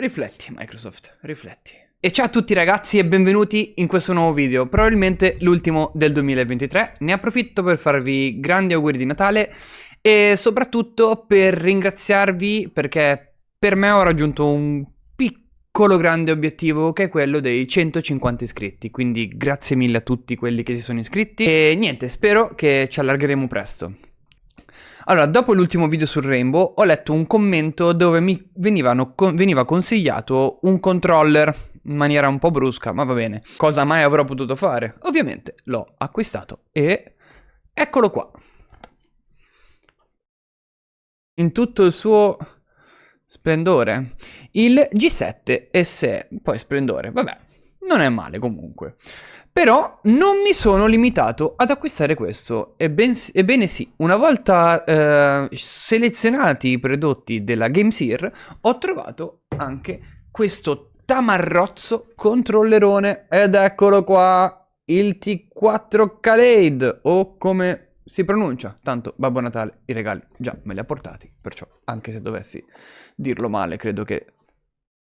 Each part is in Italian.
Rifletti, Microsoft, rifletti. E ciao a tutti ragazzi e benvenuti in questo nuovo video, probabilmente l'ultimo del 2023. Ne approfitto per farvi grandi auguri di Natale e soprattutto per ringraziarvi perché per me ho raggiunto un piccolo grande obiettivo che è quello dei 150 iscritti. Quindi grazie mille a tutti quelli che si sono iscritti e niente, spero che ci allargheremo presto. Allora, dopo l'ultimo video sul Rainbow, ho letto un commento dove mi veniva consigliato un controller in maniera un po' brusca, ma va bene. Cosa mai avrò potuto fare? Ovviamente l'ho acquistato e eccolo qua. In tutto il suo splendore. Il G7 SE, poi splendore, vabbè, non è male comunque. Però non mi sono limitato ad acquistare questo, ebbene sì, una volta selezionati i prodotti della GameSir, ho trovato anche questo tamarrozzo controllerone, ed eccolo qua, il T4 Calade, o come si pronuncia, tanto Babbo Natale i regali già me li ha portati, perciò anche se dovessi dirlo male credo che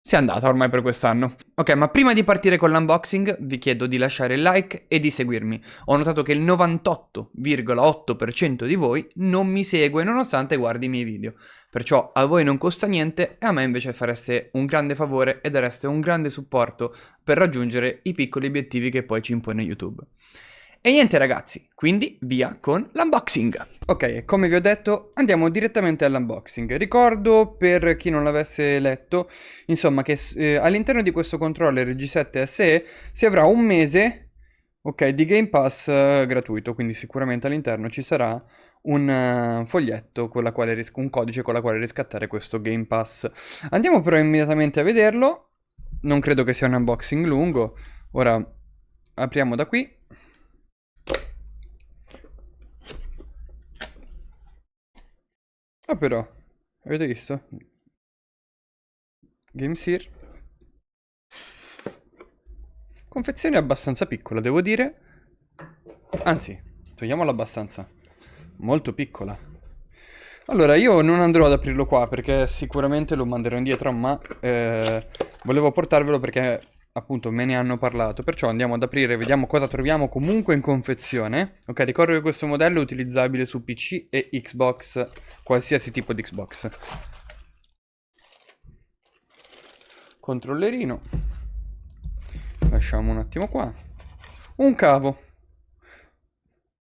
sia andata ormai per quest'anno. Ok, ma prima di partire con l'unboxing vi chiedo di lasciare il like e di seguirmi. Ho notato che il 98,8% di voi non mi segue nonostante guardi i miei video. Perciò a voi non costa niente e a me invece fareste un grande favore e dareste un grande supporto per raggiungere i piccoli obiettivi che poi ci impone YouTube. E niente ragazzi, quindi via con l'unboxing. Ok, come vi ho detto andiamo direttamente all'unboxing. Ricordo per chi non l'avesse letto, insomma, che all'interno di questo controller G7 SE si avrà un mese, ok, di Game Pass gratuito, quindi sicuramente all'interno ci sarà un foglietto con la quale un codice con la quale riscattare questo Game Pass. Andiamo però immediatamente a vederlo. Non credo che sia un unboxing lungo. Ora apriamo da qui. Ah però, avete visto? GameSir. Confezione abbastanza piccola, devo dire. Anzi, togliamola abbastanza. Molto piccola. Allora, io non andrò ad aprirlo qua perché sicuramente lo manderò indietro, ma volevo portarvelo perché appunto me ne hanno parlato. Perciò andiamo ad aprire, vediamo cosa troviamo comunque in confezione. Ok, ricordo che questo modello è utilizzabile su PC e Xbox, qualsiasi tipo di Xbox. Controllerino. Lasciamo un attimo qua. Un cavo.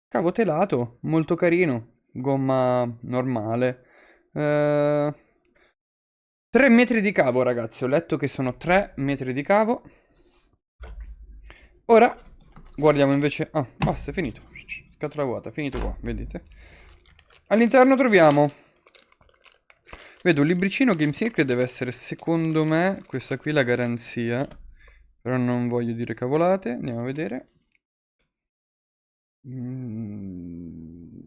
Cavo telato, molto carino. Gomma normale. 3 metri di cavo, ragazzi. Ho letto che sono 3 metri di cavo. Ora guardiamo invece. Ah, basta, è finito. Scatola vuota, finito qua, vedete? All'interno troviamo. Vedo un libricino GameSir che deve essere, secondo me, questa qui la garanzia. Però non voglio dire cavolate. Andiamo a vedere. Non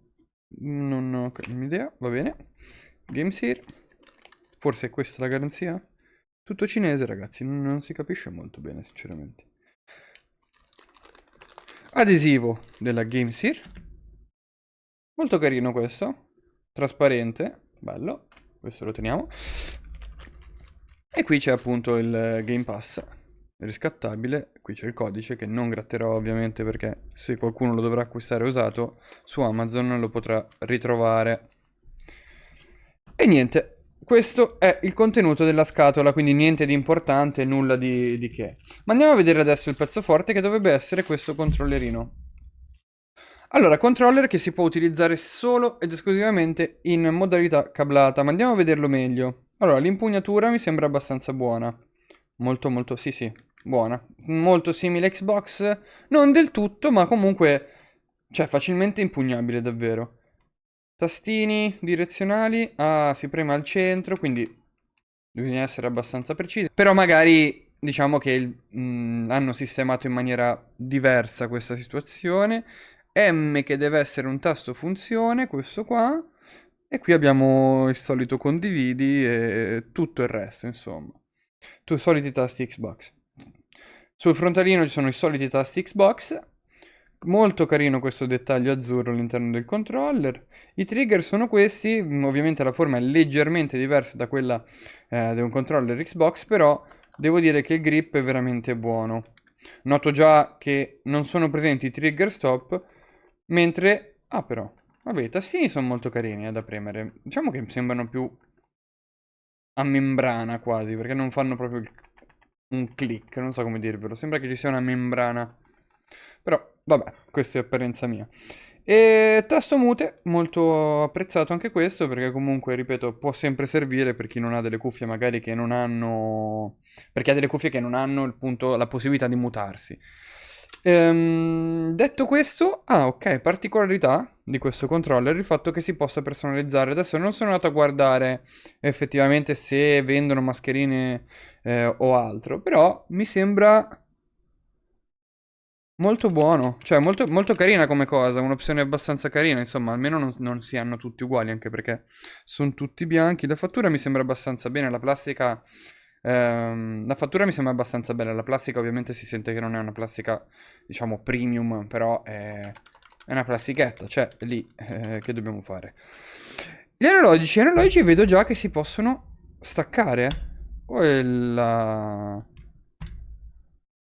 ho un'idea, va bene. GameSir. Forse è questa la garanzia? Tutto cinese, ragazzi, non si capisce molto bene, sinceramente. Adesivo della GameSir. Molto carino questo. Trasparente, bello. Questo lo teniamo. E qui c'è appunto il Game Pass riscattabile. Qui c'è il codice che non gratterò ovviamente perché se qualcuno lo dovrà acquistare usato su Amazon lo potrà ritrovare. E niente, questo è il contenuto della scatola, quindi niente di importante, nulla di che. Ma andiamo a vedere adesso il pezzo forte che dovrebbe essere questo controllerino. Allora, controller che si può utilizzare solo ed esclusivamente in modalità cablata, ma andiamo a vederlo meglio. Allora, l'impugnatura mi sembra abbastanza buona. Molto, sì, buona. Molto simile a Xbox, non del tutto, ma comunque, cioè, facilmente impugnabile davvero. Tastini direzionali, si preme al centro, quindi bisogna essere abbastanza precisi. Però magari diciamo che hanno sistemato in maniera diversa questa situazione. M che deve essere un tasto funzione, questo qua. E qui abbiamo il solito condividi e tutto il resto, insomma. I soliti tasti Xbox. Sul frontalino ci sono i soliti tasti Xbox. Molto carino questo dettaglio azzurro all'interno del controller. I trigger sono questi, ovviamente la forma è leggermente diversa da quella di un controller Xbox, però devo dire che il grip è veramente buono. Noto già che non sono presenti i trigger stop, mentre... Ah però, vabbè, i tastini sono molto carini da premere. Diciamo che sembrano più a membrana quasi, perché non fanno proprio un click, non so come dirvelo. Sembra che ci sia una membrana. Però, vabbè, questa è apparenza mia. E tasto mute, molto apprezzato anche questo, perché comunque, ripeto, può sempre servire per chi non ha delle cuffie magari che non hanno... perché ha delle cuffie che non hanno la possibilità di mutarsi. Detto questo, ok, particolarità di questo controller, il fatto che si possa personalizzare. Adesso non sono andato a guardare effettivamente se vendono mascherine o altro, però mi sembra molto buono, cioè molto, molto carina come cosa, un'opzione abbastanza carina, insomma, almeno non si hanno tutti uguali, anche perché sono tutti bianchi. La fattura mi sembra abbastanza bene, la plastica... la fattura mi sembra abbastanza bella, la plastica ovviamente si sente che non è una plastica, diciamo, premium, però è una plastichetta, cioè è lì che dobbiamo fare. Gli analogici vedo già che si possono staccare. Quella...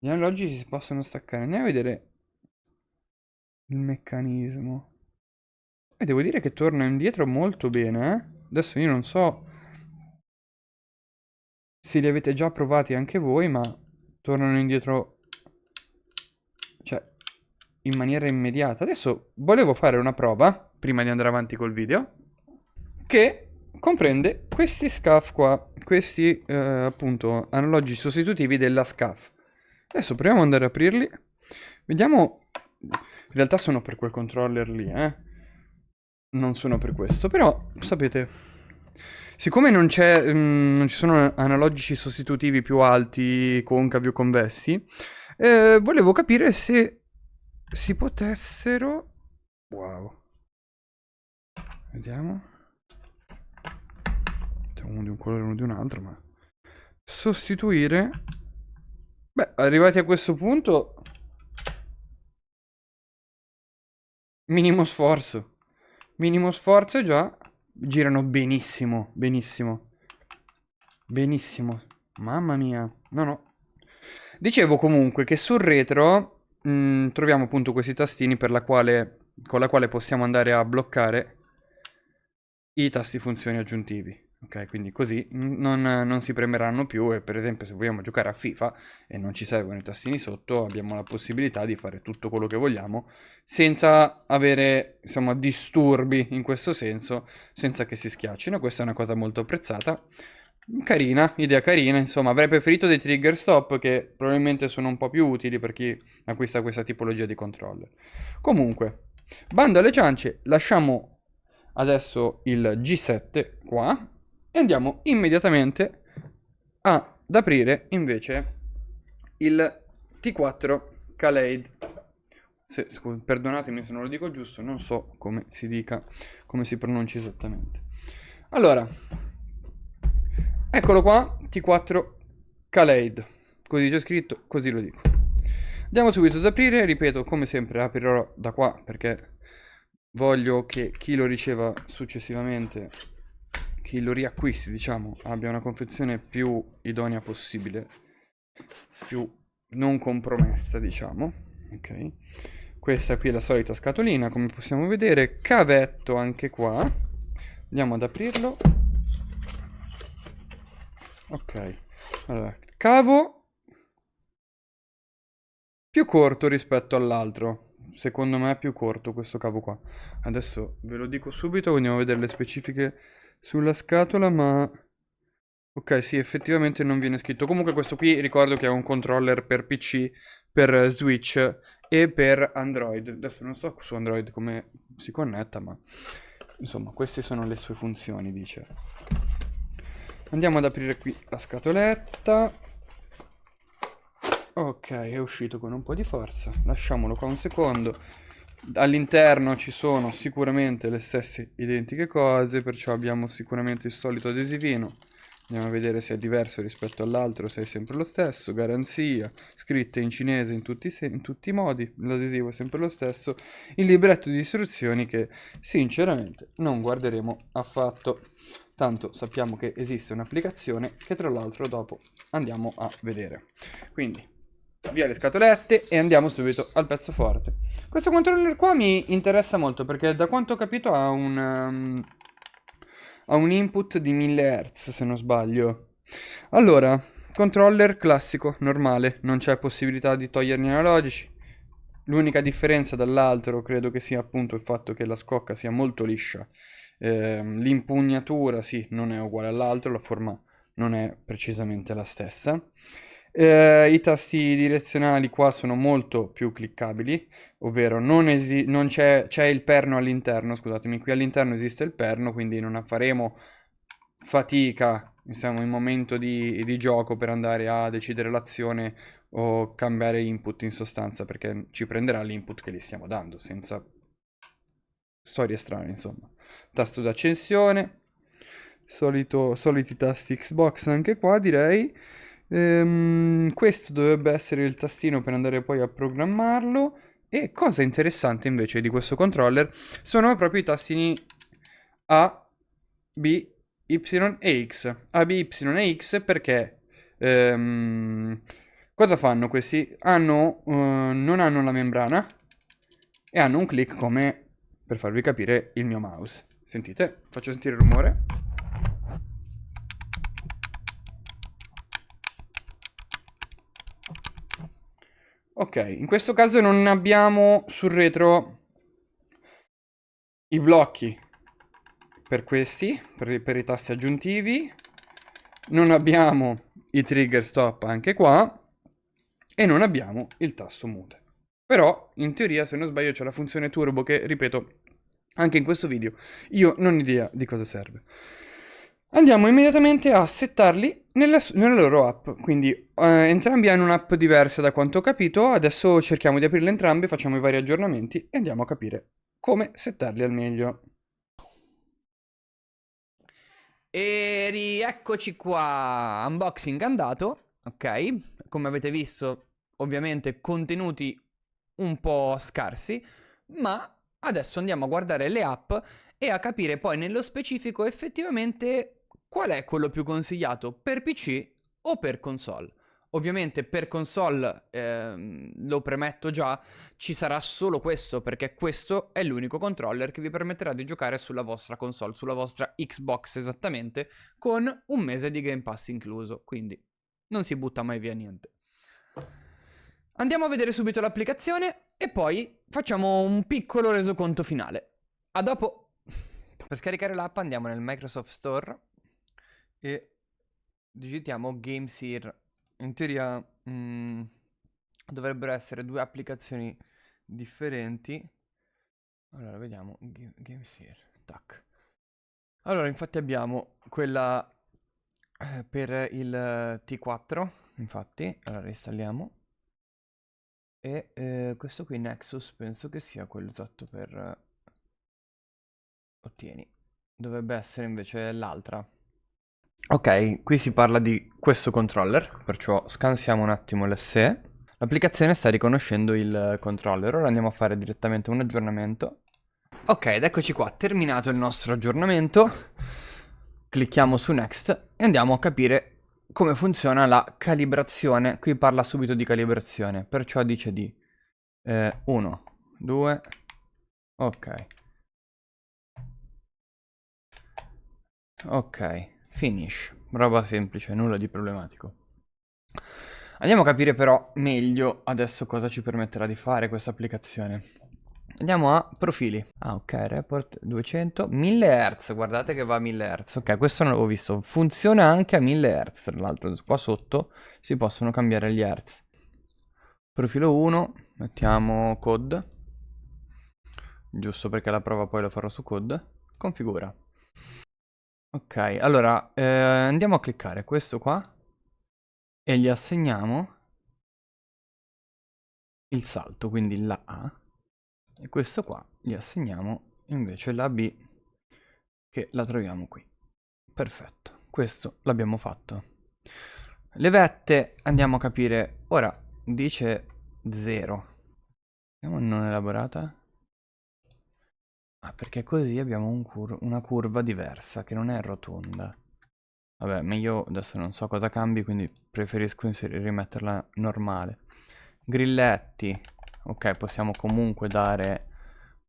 Gli analogici si possono staccare, andiamo a vedere il meccanismo. E devo dire che torna indietro molto bene, eh? Adesso io non so se li avete già provati anche voi, ma tornano indietro, cioè, in maniera immediata. Adesso volevo fare una prova, prima di andare avanti col video, che comprende questi SCAF qua, questi appunto analogici sostitutivi della SCAF. Adesso proviamo ad andare ad aprirli, vediamo, in realtà sono per quel controller lì, non sono per questo, però sapete, siccome non ci sono analogici sostitutivi più alti, concavi o convessi, volevo capire se si potessero... Wow. Vediamo. Uno di un colore e uno di un altro, ma... Sostituire... Beh, arrivati a questo punto... Minimo sforzo. Minimo sforzo e già girano benissimo, benissimo. Benissimo. Mamma mia. No, no. Dicevo comunque che sul retro troviamo appunto questi tastini con la quale possiamo andare a bloccare i tasti funzioni aggiuntivi. Ok, quindi così non si premeranno più e per esempio se vogliamo giocare a FIFA e non ci servono i tastini sotto, abbiamo la possibilità di fare tutto quello che vogliamo senza avere, insomma, disturbi in questo senso, senza che si schiaccino. Questa è una cosa molto apprezzata. Carina, idea carina, insomma, avrei preferito dei trigger stop che probabilmente sono un po' più utili per chi acquista questa tipologia di controller. Comunque, bando alle ciance, lasciamo adesso il G7 qua e andiamo immediatamente ad aprire invece il T4 Kaleid. Perdonatemi se non lo dico giusto, non so come si dica, come si pronunci esattamente. Allora, eccolo qua, T4 Kaleid. Così c'è scritto, così lo dico. Andiamo subito ad aprire, ripeto, come sempre aprirò da qua perché voglio che chi lo riceva successivamente, chi lo riacquisti, diciamo, abbia una confezione più idonea possibile, più non compromessa, diciamo. Ok. Questa qui è la solita scatolina, come possiamo vedere, cavetto anche qua. Andiamo ad aprirlo. Ok, allora, cavo più corto rispetto all'altro. Secondo me è più corto questo cavo qua. Adesso ve lo dico subito, andiamo a vedere le specifiche sulla scatola, ma... Ok, sì, effettivamente non viene scritto. Comunque questo qui ricordo che è un controller per PC, per Switch e per Android. Adesso non so su Android come si connetta, ma... Insomma, queste sono le sue funzioni, dice. Andiamo ad aprire qui la scatoletta. Ok, è uscito con un po' di forza. Lasciamolo qua un secondo. All'interno ci sono sicuramente le stesse identiche cose, perciò abbiamo sicuramente il solito adesivino Andiamo a vedere se è diverso rispetto all'altro, se è sempre lo stesso. Garanzia, scritte in cinese in tutti i modi. L'adesivo è sempre lo stesso. Il libretto di istruzioni che sinceramente non guarderemo affatto. Tanto sappiamo che esiste un'applicazione che tra l'altro dopo andiamo a vedere. Quindi via le scatolette e andiamo subito al pezzo forte. Questo controller qua mi interessa molto perché da quanto ho capito ha un input di 1000 Hz se non sbaglio. Allora, controller classico, normale, non c'è possibilità di toglierne analogici. L'unica differenza dall'altro credo che sia appunto il fatto che la scocca sia molto liscia. L'impugnatura sì, non è uguale all'altro, la forma non è precisamente la stessa. I tasti direzionali qua sono molto più cliccabili, ovvero non c'è il perno all'interno, scusatemi, qui all'interno esiste il perno, quindi non faremo fatica, siamo in momento di gioco per andare a decidere l'azione o cambiare input in sostanza, perché ci prenderà l'input che gli stiamo dando, senza storie strane, insomma. Tasto d'accensione, soliti tasti Xbox anche qua, direi. Questo dovrebbe essere il tastino per andare poi a programmarlo. E cosa interessante invece di questo controller sono proprio i tastini A, B, Y e X. A, B, Y e X perché cosa fanno questi? Non hanno la membrana e hanno un click come per farvi capire il mio mouse. Sentite? Faccio sentire il rumore. Ok, in questo caso non abbiamo sul retro i blocchi per questi, per i tasti aggiuntivi. Non abbiamo i trigger stop anche qua. E non abbiamo il tasto mute. Però, in teoria, se non sbaglio, c'è la funzione turbo che, ripeto, anche in questo video, io non ho idea di cosa serve. Andiamo immediatamente a settarli nella loro app, quindi entrambi hanno un'app diversa da quanto ho capito, adesso cerchiamo di aprirle entrambe, facciamo i vari aggiornamenti e andiamo a capire come settarli al meglio. E rieccoci qua, unboxing andato, ok? Come avete visto, ovviamente contenuti un po' scarsi, ma adesso andiamo a guardare le app e a capire poi nello specifico effettivamente qual è quello più consigliato per PC o per console. Ovviamente per console, lo premetto già, ci sarà solo questo perché questo è l'unico controller che vi permetterà di giocare sulla vostra console, sulla vostra Xbox esattamente, con un mese di Game Pass incluso, quindi non si butta mai via niente. Andiamo a vedere subito l'applicazione e poi facciamo un piccolo resoconto finale. A dopo. Per scaricare l'app andiamo nel Microsoft Store e digitiamo GameSeer. In teoria dovrebbero essere due applicazioni differenti. Allora, vediamo. GameSeer. Tac. Allora, infatti abbiamo quella per il T4. Infatti, allora installiamo. E questo qui Nexus penso che sia quello esatto per ottieni. Dovrebbe essere invece l'altra. Ok, qui si parla di questo controller, perciò scansiamo un attimo l'SE. L'applicazione sta riconoscendo il controller, ora andiamo a fare direttamente un aggiornamento. Ok, ed eccoci qua, terminato il nostro aggiornamento. Clicchiamo su Next e andiamo a capire come funziona la calibrazione. Qui parla subito di calibrazione, perciò dice di 1, 2, ok. Ok, finish. Roba semplice, nulla di problematico. Andiamo a capire però meglio adesso cosa ci permetterà di fare questa applicazione. Andiamo a profili. Ah, ok, report 200, 1000 Hz, guardate che va a 1000 Hz. Ok, questo non l'avevo visto. Funziona anche a 1000 Hz, tra l'altro. Qua sotto si possono cambiare gli Hz. Profilo 1, mettiamo code. Giusto perché la prova poi la farò su code. Configura. Ok, allora andiamo a cliccare questo qua e gli assegniamo il salto, quindi la A, e questo qua gli assegniamo invece la B, che la troviamo qui. Perfetto. questo l'abbiamo fatto. Le vette andiamo a capire. Ora dice 0. Vediamo non elaborata. Ah, perché così abbiamo una curva diversa che non è rotonda. Vabbè, ma io adesso non so cosa cambi, quindi preferisco rimetterla normale. Grilletti. Ok, possiamo comunque dare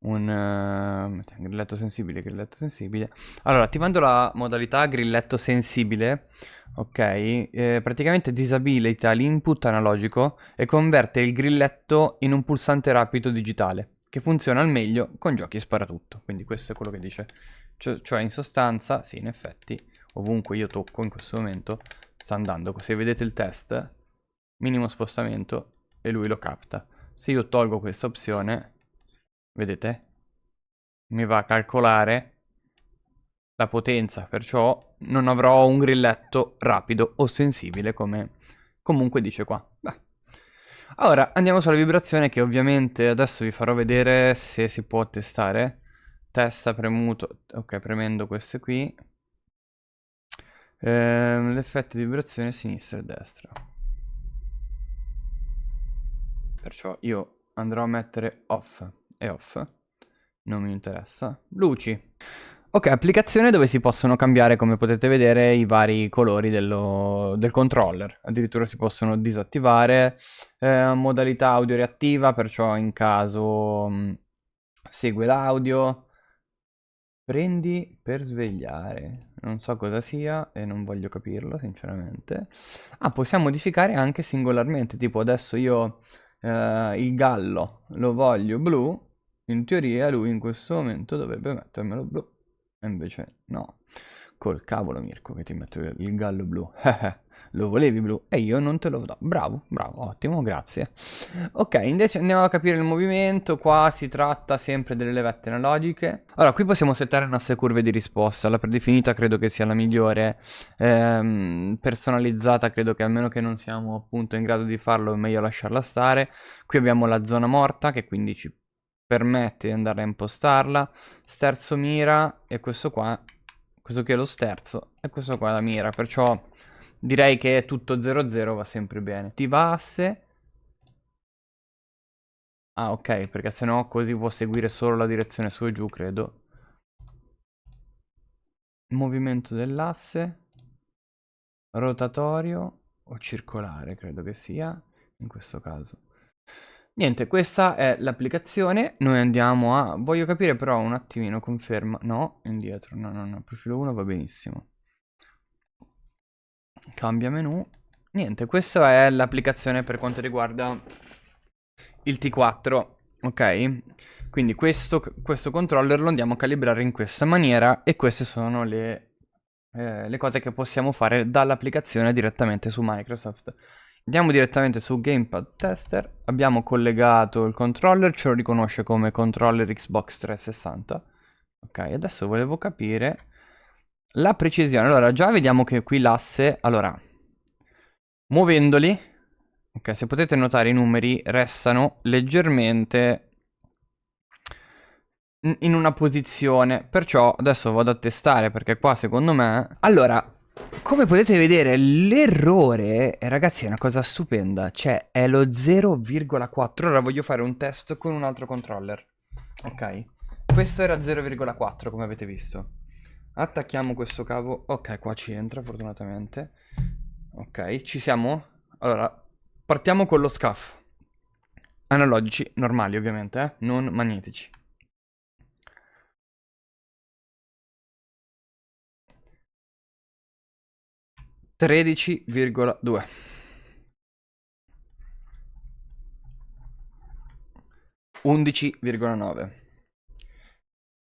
un grilletto sensibile, grilletto sensibile. Allora, attivando la modalità grilletto sensibile, ok, praticamente disabilita l'input analogico e converte il grilletto in un pulsante rapido digitale, che funziona al meglio con giochi sparatutto. Quindi questo è quello che dice. Cioè in sostanza, sì, in effetti, ovunque io tocco in questo momento sta andando. Se vedete il test, minimo spostamento e lui lo capta. Se io tolgo questa opzione, vedete? Mi va a calcolare la potenza, perciò non avrò un grilletto rapido o sensibile come comunque dice qua. Beh. Ora andiamo sulla vibrazione che ovviamente adesso vi farò vedere se si può testare. Testa premuto, ok, premendo queste qui. L'effetto di vibrazione sinistra e destra. Perciò io andrò a mettere off e off. Non mi interessa. Luci. Ok, applicazione dove si possono cambiare, come potete vedere, i vari colori del controller. Addirittura si possono disattivare. Modalità audio reattiva, perciò in caso segue l'audio. Prendi per svegliare. Non so cosa sia e non voglio capirlo, sinceramente. Ah, possiamo modificare anche singolarmente. Tipo adesso io il gallo lo voglio blu. In teoria lui in questo momento dovrebbe mettermelo blu. E invece no. Col cavolo Mirko che ti metto il gallo blu. Lo volevi blu e io non te lo do. Bravo, bravo, ottimo, grazie. Ok, invece andiamo a capire il movimento. Qua si tratta sempre delle levette analogiche. Allora, qui possiamo settare le nostre curve di risposta. La predefinita credo che sia la migliore. Personalizzata credo che, a meno che non siamo appunto in grado di farlo, è meglio lasciarla stare. Qui abbiamo la zona morta che quindi ci permette di andare a impostarla. Sterzo mira e questo qua, questo qui è lo sterzo e questo qua è la mira, perciò direi che tutto 0-0 va sempre bene. Attiva asse. Ah, ok, perché sennò così può seguire solo la direzione su e giù, credo. Movimento dell'asse. Rotatorio o circolare, credo che sia, in questo caso. Niente, questa è l'applicazione. Noi andiamo a... Voglio capire però un attimino, conferma. No, indietro, no, profilo 1 va benissimo. Cambia menu. Niente, questa è l'applicazione per quanto riguarda il T4, ok? Quindi questo controller lo andiamo a calibrare in questa maniera e queste sono le cose che possiamo fare dall'applicazione direttamente su Microsoft. Andiamo direttamente su Gamepad Tester, abbiamo collegato il controller, ce lo riconosce come controller Xbox 360. Ok, adesso volevo capire la precisione. Allora, già vediamo che qui l'asse, allora, muovendoli, ok, se potete notare i numeri restano leggermente in una posizione, perciò adesso vado a testare perché qua secondo me... Allora, come potete vedere l'errore, ragazzi, è una cosa stupenda, cioè è lo 0,4. Ora voglio fare un test con un altro controller, ok? Questo era 0,4 come avete visto. Attacchiamo questo cavo, ok, qua ci entra fortunatamente. Ok, ci siamo? Allora, partiamo con lo SCAF. Analogici, normali ovviamente, non magnetici. 13,2. 11,9.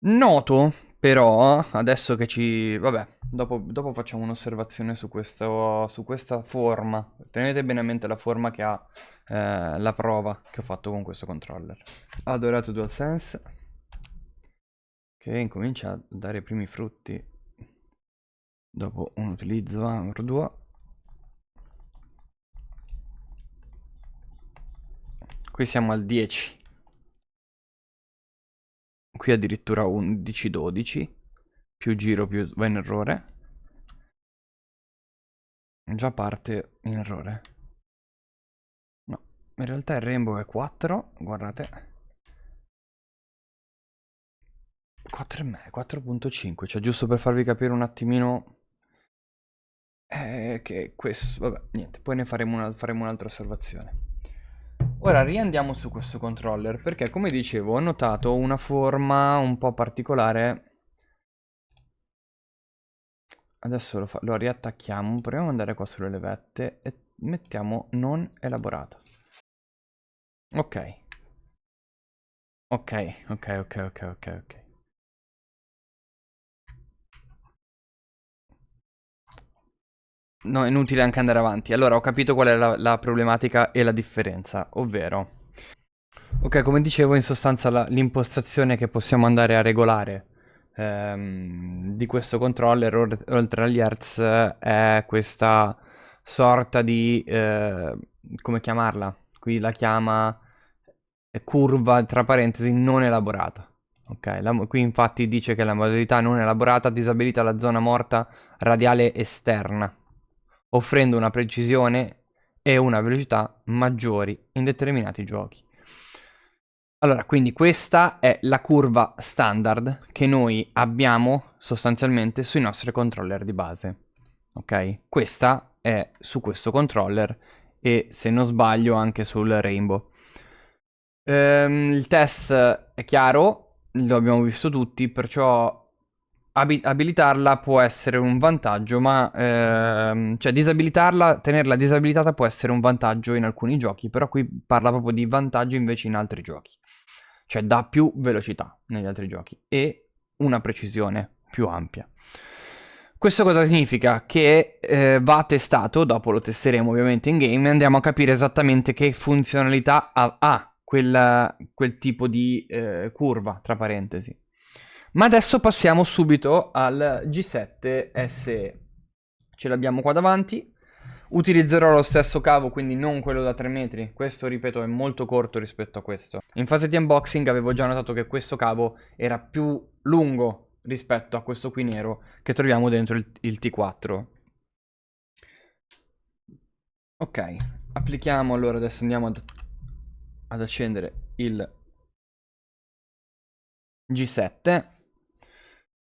Noto però, adesso che ci... Vabbè, dopo facciamo un'osservazione su questa forma. Tenete bene a mente la forma che ha la prova che ho fatto con questo controller. Adorato DualSense, che incomincia a dare i primi frutti dopo un utilizzo arduo. Qui siamo al 10. Qui addirittura 11-12. Più giro più va in errore. già parte in errore. No, in realtà il rainbow è 4, guardate. 4,5, cioè giusto per farvi capire un attimino che questo, vabbè, niente, poi ne faremo un'altra osservazione. Ora riandiamo su questo controller perché come dicevo ho notato una forma un po' particolare. Adesso lo riattacchiamo, proviamo ad andare qua sulle levette e mettiamo non elaborato. Ok. Ok, ok, ok, ok, ok, ok. No, è inutile anche andare avanti. Allora, ho capito qual è la problematica e la differenza, ovvero... Ok, come dicevo, in sostanza l'impostazione che possiamo andare a regolare di questo controller, oltre agli hertz, è questa sorta di... come chiamarla? Qui la chiama curva, tra parentesi, non elaborata. Ok, qui infatti dice che la modalità non elaborata disabilita la zona morta radiale esterna, offrendo una precisione e una velocità maggiori in determinati giochi. Allora, quindi questa è la curva standard che noi abbiamo sostanzialmente sui nostri controller di base. Ok? Questa è su questo controller e se non sbaglio anche sul Rainbow. Il test è chiaro, lo abbiamo visto tutti, perciò abilitarla può essere un vantaggio, ma cioè disabilitarla, tenerla disabilitata può essere un vantaggio in alcuni giochi, però qui parla proprio di vantaggio invece in altri giochi. Cioè dà più velocità negli altri giochi e una precisione più ampia. Questo cosa significa? Che va testato, dopo lo testeremo ovviamente in game, e andiamo a capire esattamente che funzionalità ha quel tipo di curva, tra parentesi. Ma adesso passiamo subito al G7 SE. Ce l'abbiamo qua davanti. Utilizzerò lo stesso cavo, quindi non quello da 3 metri. Questo, ripeto, è molto corto rispetto a questo. In fase di unboxing avevo già notato che questo cavo era più lungo rispetto a questo qui nero che troviamo dentro il T4. Ok, applichiamo allora, adesso andiamo ad accendere il G7.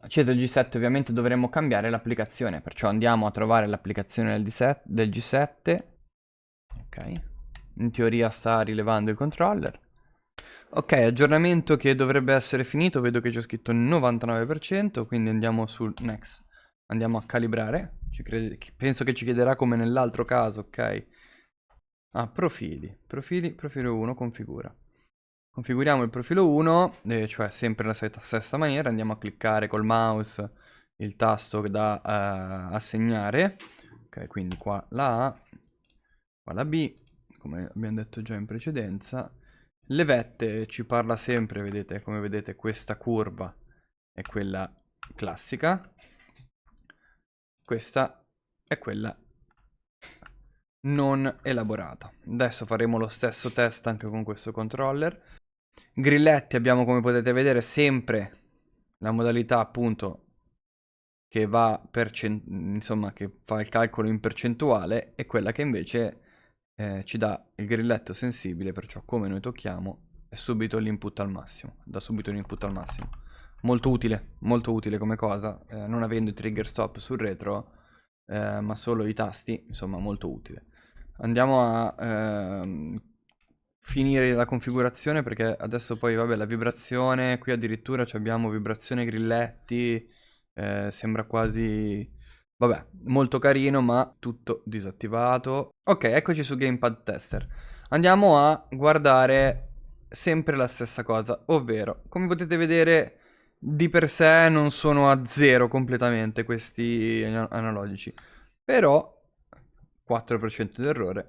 Acceso il G7 ovviamente dovremmo cambiare l'applicazione, perciò andiamo a trovare l'applicazione del G7. Ok, in teoria sta rilevando il controller. Ok, aggiornamento che dovrebbe essere finito, vedo che c'è scritto 99%, quindi andiamo sul next. Andiamo a calibrare, penso che ci chiederà come nell'altro caso, ok? Ah, profilo 1, configura. Configuriamo il profilo 1, cioè sempre la stessa maniera, andiamo a cliccare col mouse il tasto da assegnare. Ok, quindi qua la A, qua la B, come abbiamo detto già in precedenza. Le vette ci parla sempre, vedete, come vedete questa curva è quella classica, questa è quella non elaborata. Adesso faremo lo stesso test anche con questo controller. Grilletti abbiamo, come potete vedere, sempre la modalità appunto che va insomma che fa il calcolo in percentuale e quella che invece ci dà il grilletto sensibile, perciò come noi tocchiamo è subito l'input al massimo, dà subito l'input al massimo. Molto utile come cosa, non avendo i trigger stop sul retro, ma solo i tasti, insomma molto utile. Andiamo a finire la configurazione perché adesso poi vabbè la vibrazione, qui addirittura abbiamo vibrazione grilletti, sembra quasi, vabbè, molto carino ma tutto disattivato. Ok, eccoci su Gamepad Tester. Andiamo a guardare sempre la stessa cosa, ovvero come potete vedere di per sé non sono a zero completamente questi analogici, però 4% di errore,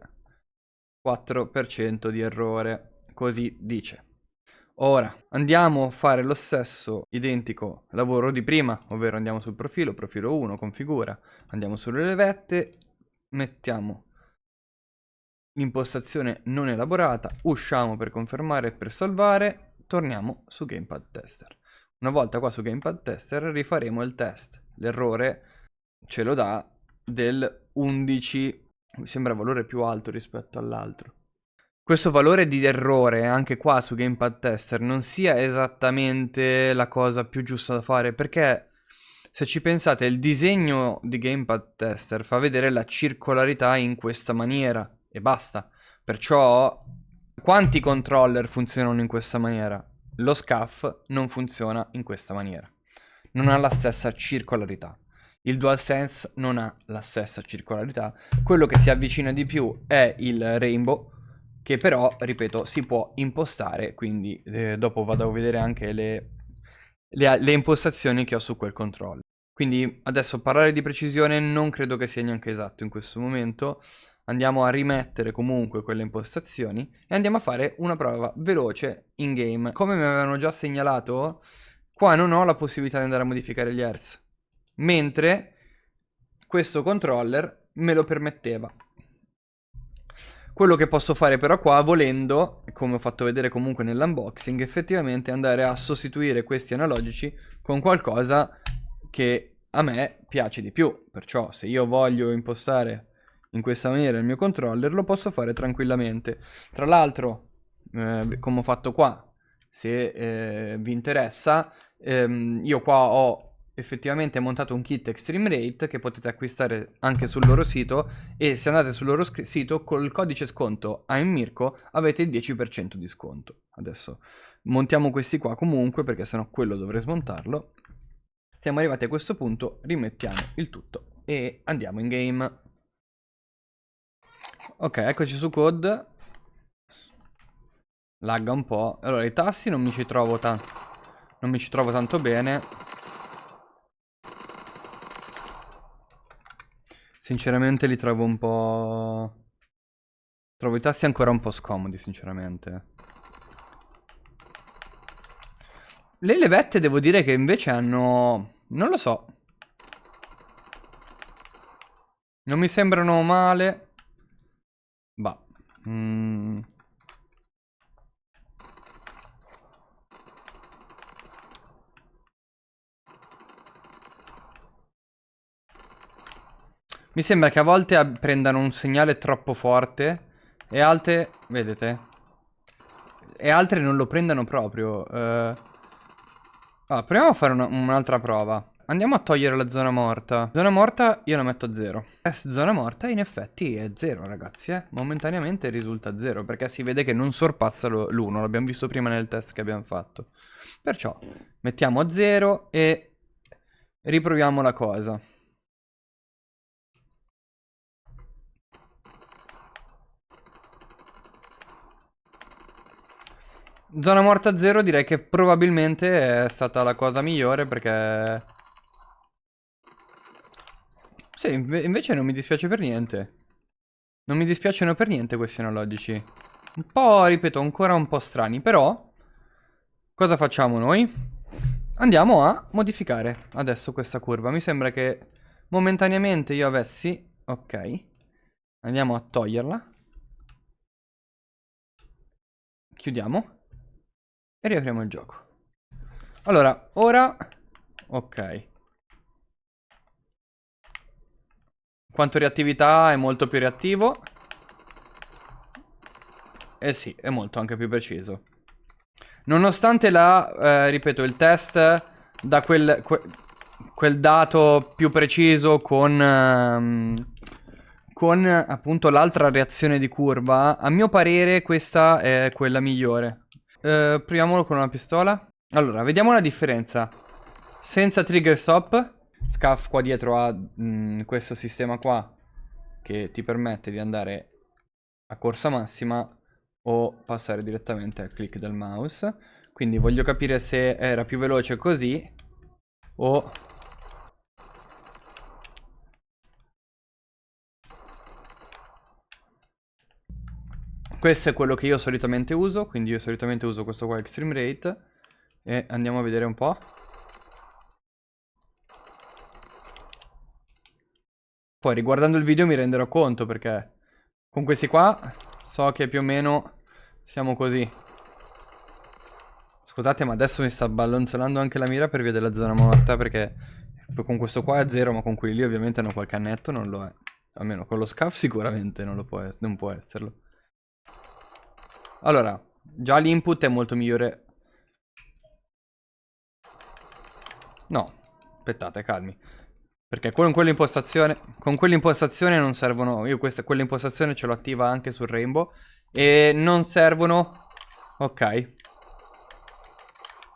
4% di errore, così dice. Ora andiamo a fare lo stesso identico lavoro di prima, ovvero andiamo sul profilo 1, configura, andiamo sulle levette, mettiamo l'impostazione non elaborata, usciamo per confermare e per salvare, torniamo su Gamepad Tester. Una volta qua su Gamepad Tester rifaremo il test. L'errore ce lo dà del 11 mi sembra valore più alto rispetto all'altro. Questo valore di errore anche qua su Gamepad Tester non sia esattamente la cosa più giusta da fare, perché se ci pensate il disegno di Gamepad Tester fa vedere la circolarità in questa maniera e basta. Perciò quanti controller funzionano in questa maniera? Lo SCUF non funziona in questa maniera. Non ha la stessa circolarità. Il DualSense non ha la stessa circolarità. Quello che si avvicina di più è il Rainbow, che però, ripeto, si può impostare, quindi dopo vado a vedere anche le impostazioni che ho su quel controller. Quindi adesso parlare di precisione non credo che sia neanche esatto in questo momento. Andiamo a rimettere comunque quelle impostazioni e andiamo a fare una prova veloce in game. Come mi avevano già segnalato, qua non ho la possibilità di andare a modificare gli hertz, mentre questo controller me lo permetteva. Quello che posso fare però qua, volendo, come ho fatto vedere comunque nell'unboxing, effettivamente andare a sostituire questi analogici con qualcosa che a me piace di più. Perciò se io voglio impostare in questa maniera il mio controller, lo posso fare tranquillamente. Tra l'altro, come ho fatto qua, se vi interessa, io qua ho effettivamente montato un kit Extreme Rate che potete acquistare anche sul loro sito, e se andate sul loro sito col codice sconto AMMIRCO avete il 10% di sconto. Adesso montiamo questi qua comunque, perché sennò quello dovrei smontarlo. Siamo arrivati a questo punto, rimettiamo il tutto e andiamo in game. Ok, eccoci su COD. Lagga un po'. Allora, i tasti non mi ci trovo tanto bene. Sinceramente li trovo un po'... Trovo i tasti ancora un po' scomodi, sinceramente. Le levette devo dire che invece hanno... Non lo so. Non mi sembrano male. Bah. Mi sembra che a volte prendano un segnale troppo forte e altre, vedete? E altre non lo prendano proprio. Proviamo a fare un'altra prova. Andiamo a togliere la zona morta. Zona morta io la metto a 0. Zona morta in effetti è 0, ragazzi, momentaneamente risulta 0, perché si vede che non sorpassa l'1. L'abbiamo visto prima nel test che abbiamo fatto. Perciò mettiamo a 0 e riproviamo la cosa. Zona morta 0 direi che probabilmente è stata la cosa migliore, perché... Sì, invece non mi dispiace per niente. Non mi dispiacciono per niente questi analogici. Un po', ripeto, ancora un po' strani, però... Cosa facciamo noi? Andiamo a modificare adesso questa curva. Mi sembra che momentaneamente io avessi... Ok. Andiamo a toglierla. Chiudiamo. E riapriamo il gioco. Allora, ora... Ok. Quanto reattività è molto più reattivo. Eh sì, è molto anche più preciso. Nonostante ripeto, il test da quel dato più preciso con appunto l'altra reazione di curva, a mio parere questa è quella migliore. Proviamolo con una pistola. Allora, vediamo la differenza. Senza trigger stop, SCUF qua dietro ha questo sistema qua che ti permette di andare a corsa massima o passare direttamente al click del mouse. Quindi voglio capire se era più veloce così o... Questo è quello che io solitamente uso, quindi io solitamente uso questo qua Extreme Rate. E andiamo a vedere un po'. Poi riguardando il video mi renderò conto, perché con questi qua so che più o meno siamo così. Scusate, ma adesso mi sta ballonzolando anche la mira per via della zona morta, perché con questo qua è 0, ma con quelli lì ovviamente hanno qualche annetto, non lo è. Almeno con lo SCAF sicuramente non può esserlo. Allora, già l'input è molto migliore. No, aspettate, calmi. Perché con quell'impostazione non servono. Io quell'impostazione ce l'ho attiva anche sul Rainbow. E non servono. Ok.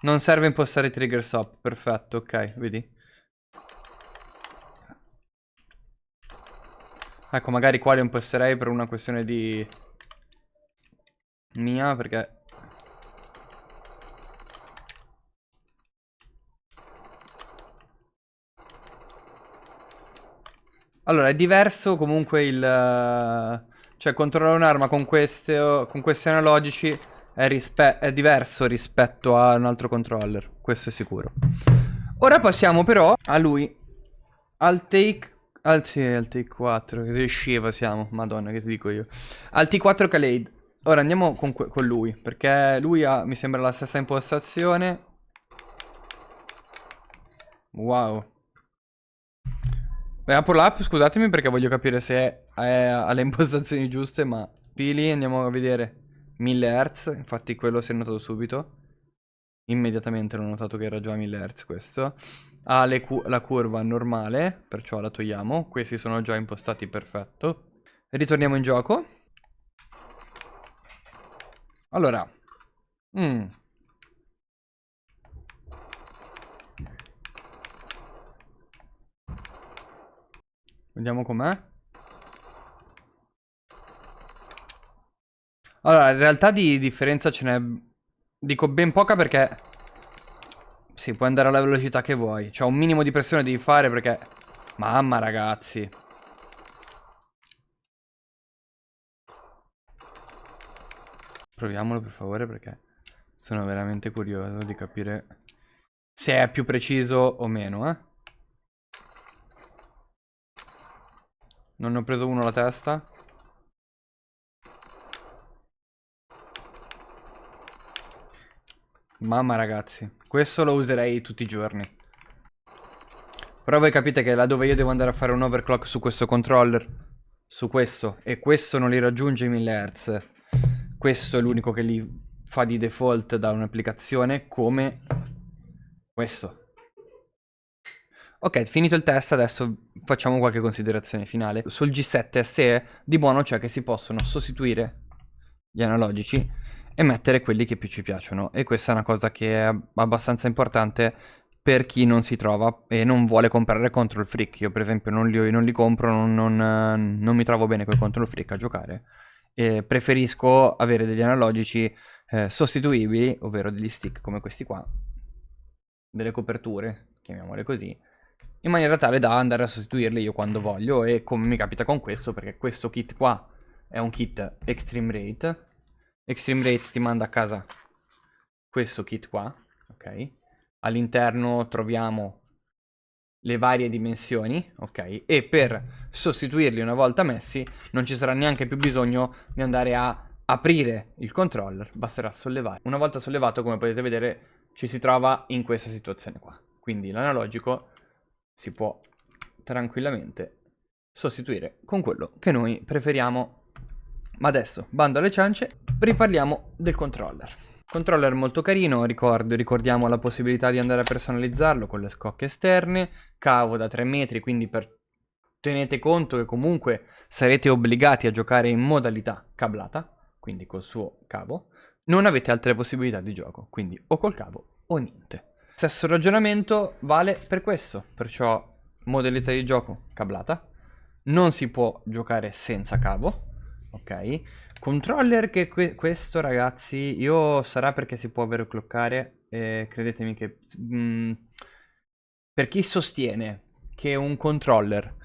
Non serve impostare i trigger stop. Perfetto, ok, vedi. Ecco, magari qua li imposterei per una questione di mia, perché allora, è diverso comunque il cioè controllare un'arma con questi analogici è diverso rispetto a un altro controller, questo è sicuro. Ora passiamo però a lui, al take 4, che sceva siamo, madonna che ti dico io. Al T4 Khaled. Ora andiamo con lui, perché lui ha, mi sembra, la stessa impostazione. Wow. Apro l'app, scusatemi perché voglio capire se ha le impostazioni giuste, ma pili, andiamo a vedere. 1000 Hz, infatti quello si è notato subito. Immediatamente l'ho notato che era già 1000 Hz questo. Ha la curva normale, perciò la togliamo. Questi sono già impostati perfetto. Ritorniamo in gioco. Allora. Vediamo com'è. Allora, in realtà di differenza ce n'è. Dico ben poca perché sì, puoi andare alla velocità che vuoi. Cioè un minimo di pressione devi fare perché mamma ragazzi. Proviamolo per favore perché sono veramente curioso di capire se è più preciso o meno, eh. Non ne ho preso uno alla testa. Mamma ragazzi, questo lo userei tutti i giorni. Però voi capite che là dove io devo andare a fare un overclock su questo controller, su questo, e questo non li raggiunge i 1000 Hz, questo è l'unico che li fa di default da un'applicazione come questo. Ok, finito il test, adesso facciamo qualche considerazione finale. Sul G7 SE di buono c'è che si possono sostituire gli analogici e mettere quelli che più ci piacciono. E questa è una cosa che è abbastanza importante per chi non si trova e non vuole comprare Control Freak. Io per esempio non li compro, non mi trovo bene con i Control Freak a giocare. E preferisco avere degli analogici sostituibili, ovvero degli stick come questi qua, delle coperture, chiamiamole così, in maniera tale da andare a sostituirli io quando voglio, e come mi capita con questo, perché questo kit qua è un kit Extreme Rate. Extreme Rate ti manda a casa questo kit qua, ok? All'interno troviamo le varie dimensioni, ok? E per sostituirli una volta messi non ci sarà neanche più bisogno di andare a aprire il controller, basterà sollevare. Una volta sollevato, come potete vedere, ci si trova in questa situazione qua. Quindi l'analogico si può tranquillamente sostituire con quello che noi preferiamo. Ma adesso, bando alle ciance, riparliamo del controller. Controller molto carino, ricordiamo la possibilità di andare a personalizzarlo con le scocche esterne, cavo da 3 metri, quindi tenete conto che comunque sarete obbligati a giocare in modalità cablata, quindi col suo cavo, non avete altre possibilità di gioco, quindi o col cavo o niente. Stesso ragionamento vale per questo, perciò modalità di gioco cablata, non si può giocare senza cavo, ok? Controller che questo ragazzi, io sarà perché si può overclockare, credetemi che per chi sostiene che un controller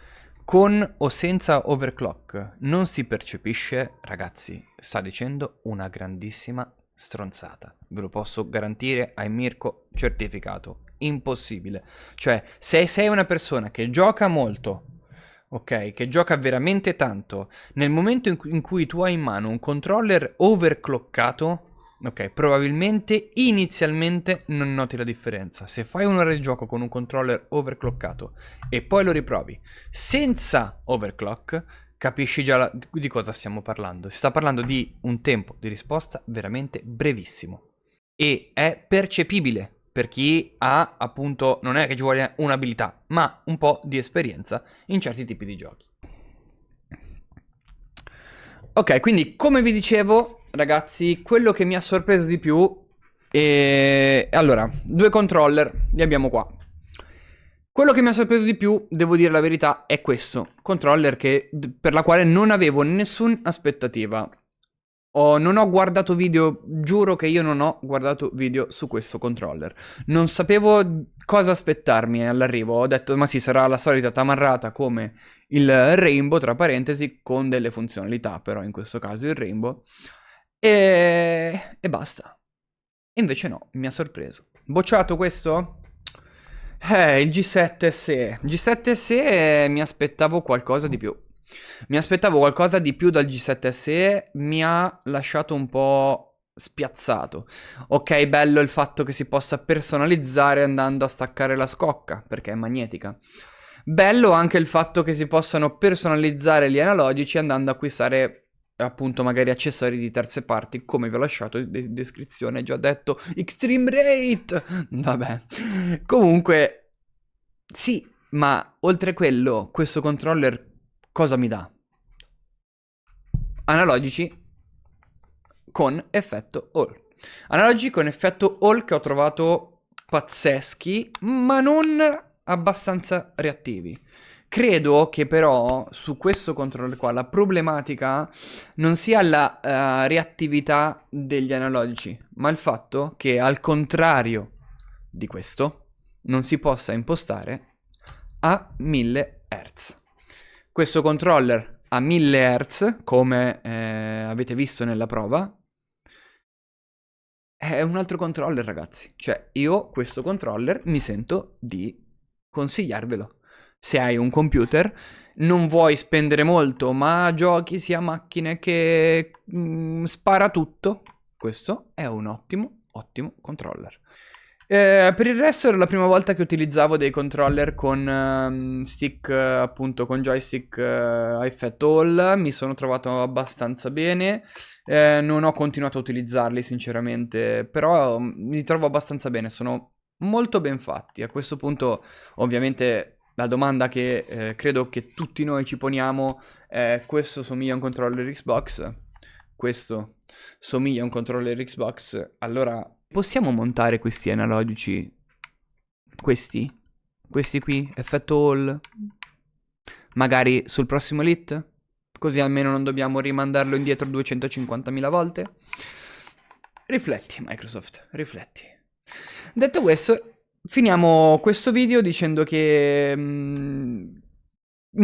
con o senza overclock non si percepisce, ragazzi, sta dicendo una grandissima stronzata. Ve lo posso garantire, ai Mirko certificato. Impossibile. Cioè, se sei una persona che gioca molto, ok, che gioca veramente tanto, nel momento in cui tu hai in mano un controller overclockato, Ok, probabilmente inizialmente non noti la differenza. Se fai un'ora di gioco con un controller overclockato e poi lo riprovi senza overclock, capisci già di cosa stiamo parlando. Si sta parlando di un tempo di risposta veramente brevissimo e è percepibile per chi ha, appunto, non è che ci vuole un'abilità, ma un po' di esperienza in certi tipi di giochi. Ok, quindi come vi dicevo, ragazzi, quello che mi ha sorpreso di più è... Allora, 2 controller, li abbiamo qua. Quello che mi ha sorpreso di più, devo dire la verità, è questo controller per la quale non avevo nessuna aspettativa. Non ho guardato video, giuro che io non ho guardato video su questo controller. Non sapevo cosa aspettarmi all'arrivo. Ho detto, ma sì, sarà la solita tamarrata come il Rainbow, tra parentesi, con delle funzionalità, però in questo caso il Rainbow. E basta. E invece no, mi ha sorpreso. Bocciato questo? Il G7 SE. G7 SE mi aspettavo qualcosa di più. Mi aspettavo qualcosa di più dal G7 SE, mi ha lasciato un po' spiazzato. Ok, bello il fatto che si possa personalizzare andando a staccare la scocca, perché è magnetica. Bello anche il fatto che si possano personalizzare gli analogici andando a acquistare appunto magari accessori di terze parti, come vi ho lasciato in descrizione, già detto Extreme Rate. Vabbè. Comunque sì, ma oltre quello, questo controller cosa mi dà? Analogici con effetto Hall. Analogici con effetto Hall che ho trovato pazzeschi, ma non abbastanza reattivi. Credo che però su questo controller qua la problematica non sia la reattività degli analogici, ma il fatto che al contrario di questo non si possa impostare a 1000 Hz. Questo controller a 1000 Hz, come avete visto nella prova, è un altro controller, ragazzi. Cioè, io questo controller mi sento di consigliarvelo. Se hai un computer, non vuoi spendere molto, ma giochi sia macchine che spara tutto, questo è un ottimo, ottimo controller. Per il resto era la prima volta che utilizzavo dei controller con stick, appunto con joystick a effetto Hall, mi sono trovato abbastanza bene, non ho continuato a utilizzarli sinceramente, però mi trovo abbastanza bene, sono molto ben fatti. A questo punto ovviamente la domanda che credo che tutti noi ci poniamo è: questo somiglia a un controller Xbox? Questo somiglia a un controller Xbox? Allora possiamo montare questi analogici? Questi? Questi qui? Effetto Hall? Magari sul prossimo Elite? Così almeno non dobbiamo rimandarlo indietro 250.000 volte. Rifletti, Microsoft, rifletti. Detto questo, finiamo questo video dicendo che in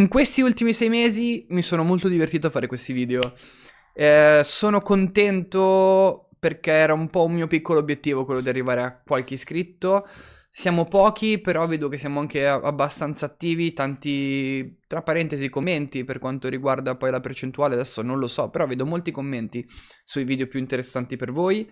questi ultimi 6 mesi mi sono molto divertito a fare questi video. Sono contento perché era un po' un mio piccolo obiettivo quello di arrivare a qualche iscritto. Siamo pochi, però vedo che siamo anche abbastanza attivi, tanti, tra parentesi, commenti per quanto riguarda poi la percentuale, adesso non lo so, però vedo molti commenti sui video più interessanti per voi.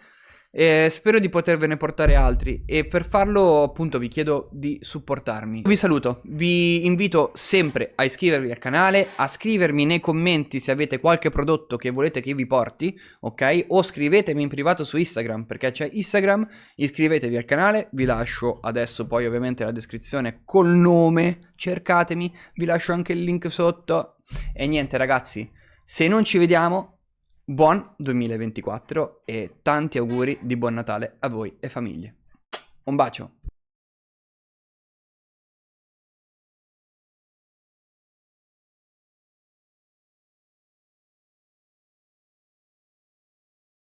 Spero di potervene portare altri e per farlo appunto vi chiedo di supportarmi. Vi saluto, vi invito sempre a iscrivervi al canale, a scrivermi nei commenti se avete qualche prodotto che volete che io vi porti, ok? O scrivetemi in privato su Instagram, perché c'è Instagram, iscrivetevi al canale, vi lascio adesso poi ovviamente la descrizione col nome, cercatemi, vi lascio anche il link sotto. E niente ragazzi, se non ci vediamo, buon 2024 e tanti auguri di buon Natale a voi e famiglie. Un bacio!